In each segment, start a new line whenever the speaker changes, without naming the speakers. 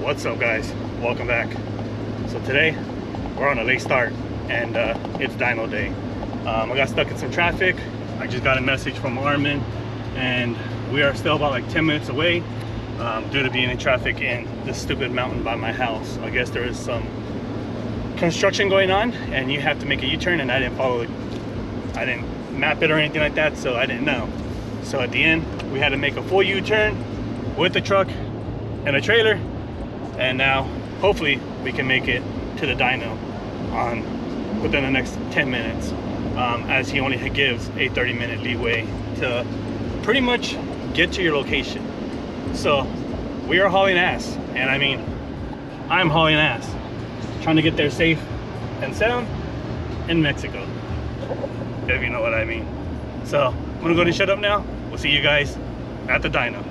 What's up, guys? Welcome back. So today we're on a late start and it's dyno day. I got stuck in some traffic. I just got a message from Armin and we are still about like 10 minutes away due to being in traffic in this stupid mountain by my house. I guess there is some construction going on and you have to make a U-turn, and I didn't map it or anything like that, so I didn't know. So at the end we had to make a full U-turn with the truck and a trailer, and now hopefully we can make it to the dyno within the next 10 minutes, as he only gives a 30-minute leeway to pretty much get to your location. So we are hauling ass, and I mean, I'm hauling ass, trying to get there safe and sound in Mexico, if you know what I mean. So I'm gonna go ahead and shut up now. We'll see you guys at the dyno.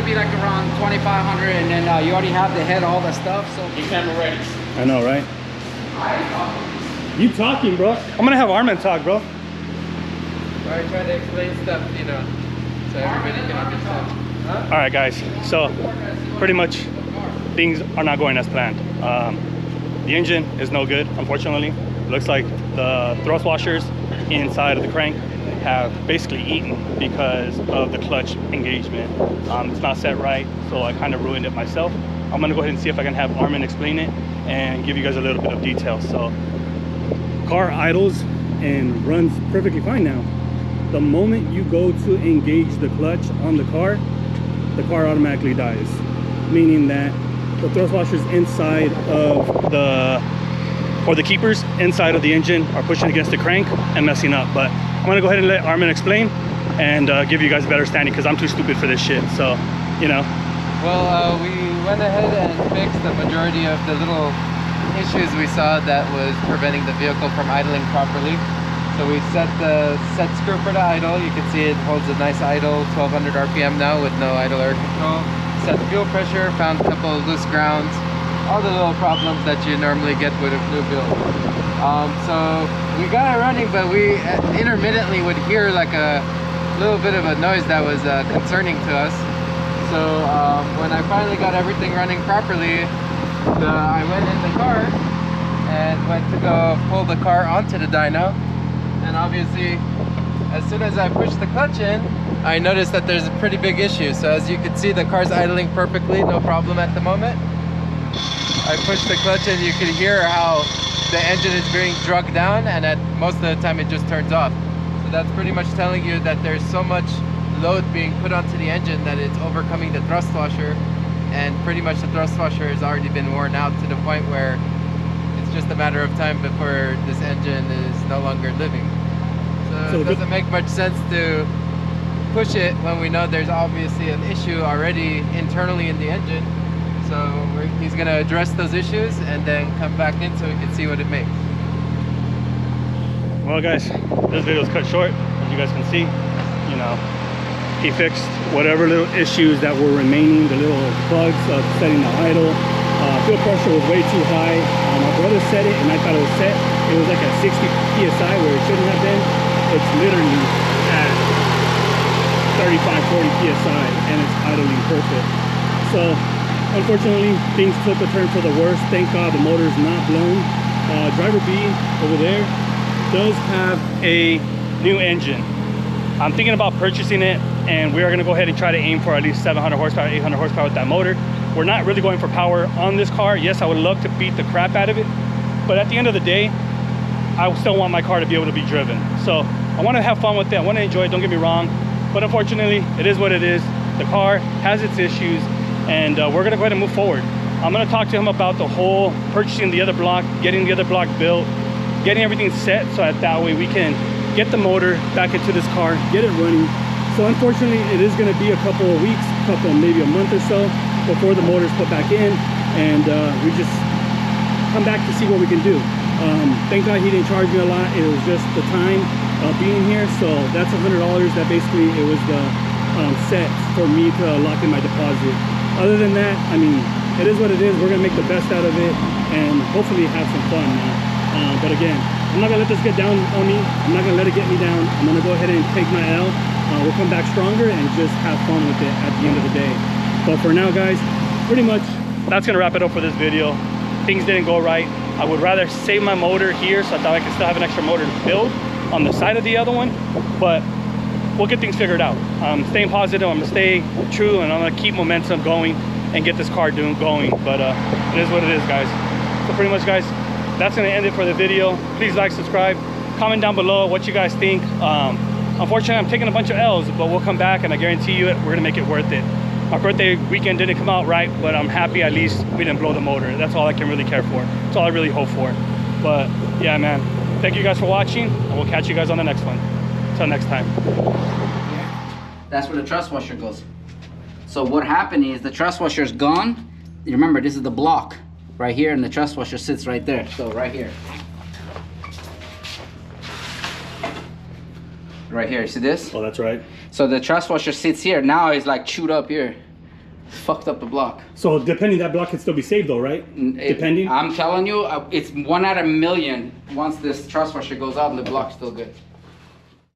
Be like around 2,500, and then you already have the head, all the stuff, so
You camera ready. I know, right? You talking, bro? I'm gonna have Armin talk, bro.
I try to explain stuff, you know, so everybody can understand. Huh?
All right, guys. So pretty much things are not going as planned. The engine is no good, unfortunately. It looks like the thrust washers inside of the crank have basically eaten because of the clutch engagement. It's not set right, so I kind of ruined it myself. I'm gonna go ahead and see if I can have Armin explain it and give you guys a little bit of detail. So car idles and runs perfectly fine now. The moment you go to engage the clutch on the car automatically dies, meaning that the thrust washers inside of the keepers inside of the engine are pushing against the crank and messing up. But I'm gonna go ahead and let Armin explain and give you guys a better standing, because I'm too stupid for this shit, so you know.
Well, we went ahead and fixed the majority of the little issues we saw that was preventing the vehicle from idling properly. So we set the screw for the idle. You can see it holds a nice idle, 1200 RPM now with no idle air control. Set fuel pressure, found a couple of loose grounds, all the little problems that you normally get with a new build. So we got it running, but we intermittently would hear like a little bit of a noise that was concerning to us. So when I finally got everything running properly, I went in the car and went to go pull the car onto the dyno, and obviously as soon as I push the clutch in, I noticed that there's a pretty big issue. So as you can see, the car's idling perfectly, no problem at the moment. I push the clutch and you can hear how the engine is being dragged down, and at most of the time it just turns off. So that's pretty much telling you that there's so much load being put onto the engine that it's overcoming the thrust washer, and pretty much the thrust washer has already been worn out to the point where it's just a matter of time before this engine is no longer living. So it doesn't make much sense to push it when we know there's obviously an issue already internally in the engine. So he's going to address those issues and then come back in so we can see what it makes.
Well guys, this video is cut short, as you guys can see. You know, he fixed whatever little issues that were remaining, the little bugs of setting the idle. Fuel pressure was way too high. My brother set it and I thought it was set. It was like at 60 psi where it shouldn't have been. It's literally at 35, 40 psi and it's idling perfect. So unfortunately, things took a turn for the worse. Thank God the motor's not blown. Driver B over there does have a new engine. I'm thinking about purchasing it, and we are going to go ahead and try to aim for at least 700 horsepower, 800 horsepower with that motor. We're not really going for power on this car. Yes, I would love to beat the crap out of it, but at the end of the day, I still want my car to be able to be driven. So I want to have fun with it. I want to enjoy it, don't get me wrong, but unfortunately, it is what it is. The car has its issues, and we're going to go ahead and move forward. I'm going to talk to him about the whole purchasing the other block, getting the other block built, getting everything set so that way we can get the motor back into this car, get it running. So unfortunately, it is going to be a couple of weeks, maybe a month or so before the motor's put back in, and we just come back to see what we can do. Thank God he didn't charge me a lot. It was just the time of being here. So that's $100 that basically it was the set for me to lock in my deposit. Other than that, I mean, it is what it is. We're gonna make the best out of it and hopefully have some fun now. But again, I'm not gonna let this get down on me. I'm not gonna let it get me down. I'm gonna go ahead and take my L. We'll come back stronger and just have fun with it at the end of the day. But for now, guys, pretty much that's gonna wrap it up for this video. Things didn't go right. I would rather save my motor here so I thought I could still have an extra motor to build on the side of the other one, but we'll get things figured out. I'm staying positive, I'm gonna stay true, and I'm gonna keep momentum going and get this car going. But it is what it is, guys. So pretty much, guys, that's gonna end it for the video. Please like, subscribe, comment down below what you guys think. Unfortunately, I'm taking a bunch of L's, but we'll come back and I guarantee you we're gonna make it worth it. My birthday weekend didn't come out right, but I'm happy at least we didn't blow the motor. That's all I can really care for. That's all I really hope for. But yeah, man, thank you guys for watching, and we'll catch you guys on the next one. Until next time.
That's where the thrust washer goes. So what happened is the thrust washer is gone. You remember, this is the block right here, and the thrust washer sits right there. So right here. Right here, see this?
Oh, that's right.
So the thrust washer sits here. Now it's like chewed up here. Fucked up the block.
So depending, that block can still be saved though, right? Depending?
I'm telling you, it's 1 out of a million. Once this thrust washer goes out, and the block's still good.